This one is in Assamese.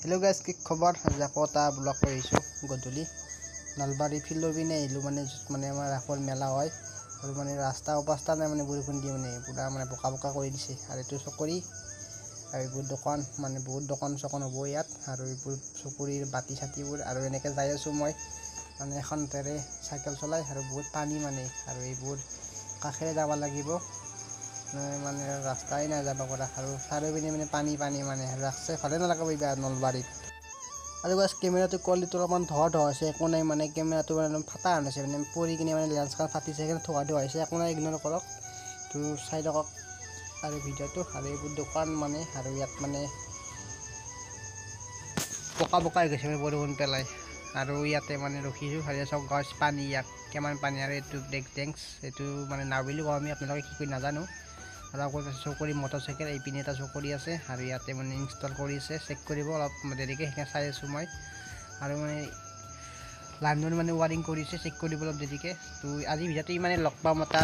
हेलो गाइस की खबर आज আকৌ এটা ব্লগ কৰিছো গধূলি নলবাৰী ফিল্ডৰ পিনে আহিলো মানে আমাৰ ৰাসৰ মেলা হয় আৰু মানে ৰাস্তা অৱস্থা নাই মানে বৰষুণ দি মানে পুৰা মানে বোকা বোকা কৰি দিছে আৰু এইটো চকৰি আৰু এইবোৰ দোকান মানে বহুত দোকান হ'ব ইয়াত আৰু এইবোৰ চকৰিৰ বাতি ছাতিবোৰ আৰু এনেকৈ যাই আছো মই মানে এখন তেৰে সাইকেল চলাই আৰু বহুত পানী মানে আৰু এইবোৰ কাখেৰে যাব লাগিব মানে ৰাস্তাই নাই যাব পৰা আৰু চাৰিওপিনে মানে পানী মানে ৰাস্তা ভালে নালাগিব এইবাৰ নলবাৰীত আৰু গাইছ কেমেৰাটো কোৱালিটি অলপমান ধোৱা হৈছে একো নাই মানে কেমেৰাটো মানে ফাটা হৈছে মানে পৰি কিনে মানে লেন্সখন ফাটিছে সেইকাৰণে ধোৱা হৈছে একো নাই ইগনৰ কৰক তো চাই লওক আৰু ভিডিঅ'টো আৰু এইবোৰ দোকান মানে আৰু ইয়াত মানে বোকা হৈ গৈছে মানে বৰষুণ পেলাই আৰু ইয়াতে মানে ৰখিছোঁ আৰু চব গছ পানী ইয়াত কিমান পানী আৰু এইটো ব্ৰেক টেংকছ এইটো মানে নাও বুলি কওঁ আমি আপোনালোকে কি কৰি নাজানো আৰু আকৌ চকৰি মটৰচাইকেল এইপিনে এটা চকৰি আছে আৰু ইয়াতে মানে ইনষ্টল কৰিছে চেক কৰিব অলপ দেৰিকৈ সেইকাৰণে চাই আছোঁ মই আৰু মানে লাইনটো মানে ৱাৰিং কৰিছে চেক কৰিব অলপ দেৰিকৈ তো আজি ভিডিঅ'টো ইমানে লগ পাম এটা